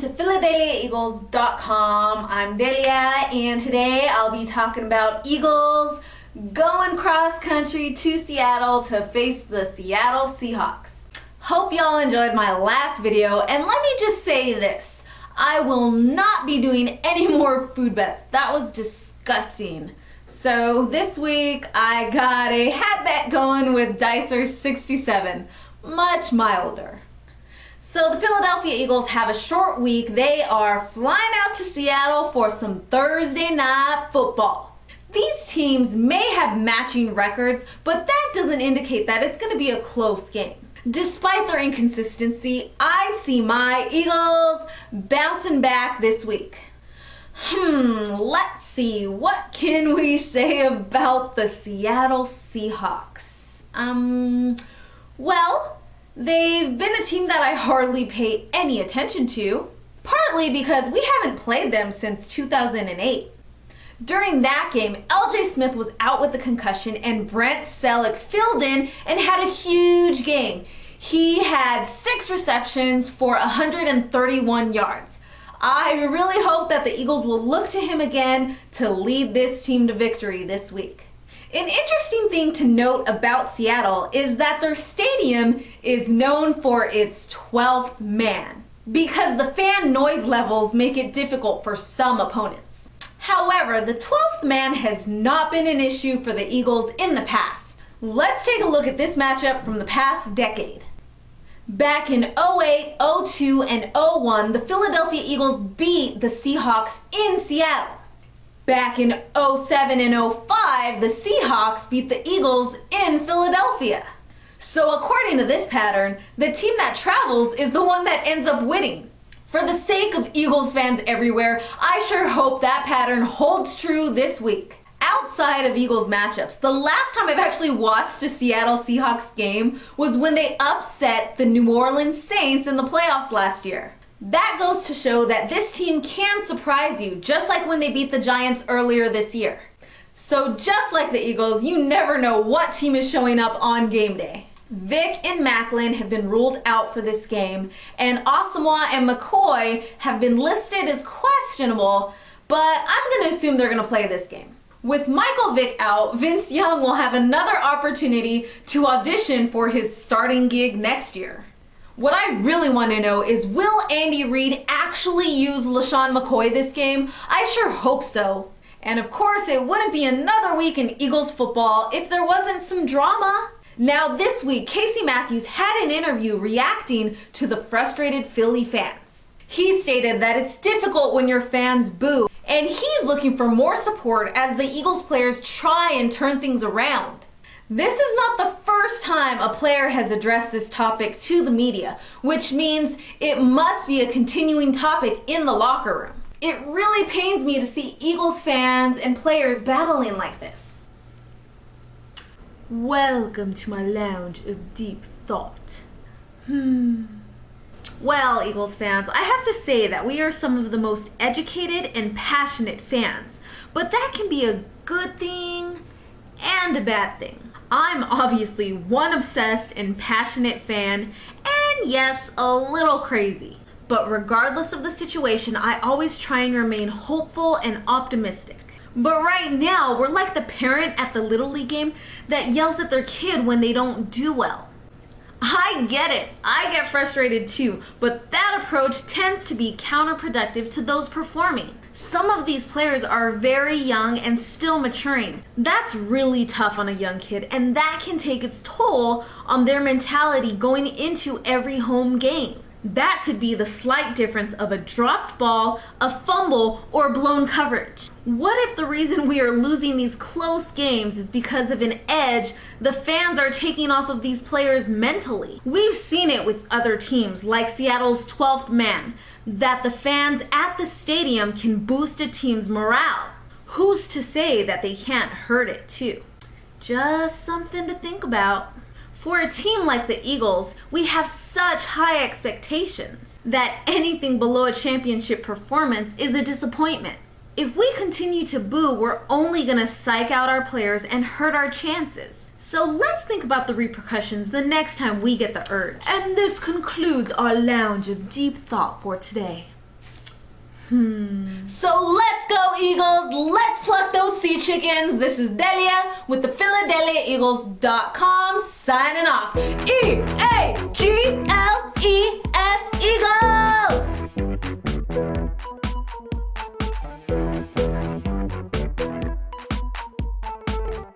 to PhiladelphiaEagles.com. I'm Delia, and today I'll be talking about Eagles going cross country to Seattle to face the Seattle Seahawks. Hope y'all enjoyed my last video, and let me just say this. I will not be doing any more food bets. That was disgusting. So this week I got a hat bet going with Dicer 67. Much milder. So the Philadelphia Eagles have a short week. They are flying out to Seattle for some Thursday night football. These teams may have matching records, but that doesn't indicate that it's going to be a close game. Despite their inconsistency, I see my Eagles bouncing back this week. Let's see, what can we say about the Seattle Seahawks? Well, they've been a team that I hardly pay any attention to, partly because we haven't played them since 2008. During that game, LJ Smith was out with a concussion and Brent Selleck filled in and had a huge game. He had 6 receptions for 131 yards. I really hope that the Eagles will look to him again to lead this team to victory this week. An interesting thing to note about Seattle is that their stadium is known for its 12th man, because the fan noise levels make it difficult for some opponents. However, the 12th man has not been an issue for the Eagles in the past. Let's take a look at this matchup from the past decade. Back in 08, 02, and 01, the Philadelphia Eagles beat the Seahawks in Seattle. Back in 07 and 05, the Seahawks beat the Eagles in Philadelphia. So according to this pattern, the team that travels is the one that ends up winning. For the sake of Eagles fans everywhere, I sure hope that pattern holds true this week. Outside of Eagles matchups, the last time I've actually watched a Seattle Seahawks game was when they upset the New Orleans Saints in the playoffs last year. That goes to show that this team can surprise you, just like when they beat the Giants earlier this year. So just like the Eagles, you never know what team is showing up on game day. Vick and Macklin have been ruled out for this game, and Asamoah and McCoy have been listed as questionable, but I'm going to assume they're going to play this game. With Michael Vick out, Vince Young will have another opportunity to audition for his starting gig next year. What I really want to know is, will Andy Reid actually use LaShawn McCoy this game? I sure hope so. And of course, it wouldn't be another week in Eagles football if there wasn't some drama. Now this week, Casey Matthews had an interview reacting to the frustrated Philly fans. He stated that it's difficult when your fans boo, and he's looking for more support as the Eagles players try and turn things around. This is not the first time a player has addressed this topic to the media, which means it must be a continuing topic in the locker room. It really pains me to see Eagles fans and players battling like this. Welcome to my lounge of deep thought. Well, Eagles fans, I have to say that we are some of the most educated and passionate fans, but that can be a good thing and a bad thing. I'm obviously one obsessed and passionate fan, and yes, a little crazy. But regardless of the situation, I always try and remain hopeful and optimistic. But right now, we're like the parent at the Little League game that yells at their kid when they don't do well. I get it, I get frustrated too, but that approach tends to be counterproductive to those performing. Some of these players are very young and still maturing. That's really tough on a young kid, and that can take its toll on their mentality going into every home game. That could be the slight difference of a dropped ball, a fumble, or blown coverage. What if the reason we are losing these close games is because of an edge the fans are taking off of these players mentally? We've seen it with other teams like Seattle's 12th man, that the fans at the stadium can boost a team's morale. Who's to say that they can't hurt it too? Just something to think about. For a team like the Eagles, we have such high expectations that anything below a championship performance is a disappointment. If we continue to boo, we're only going to psych out our players and hurt our chances. So let's think about the repercussions the next time we get the urge. And this concludes our lounge of deep thought for today. So let's go, Eagles. Let's pluck those sea chickens. This is Delia with the PhiladelphiaEagles.com signing off.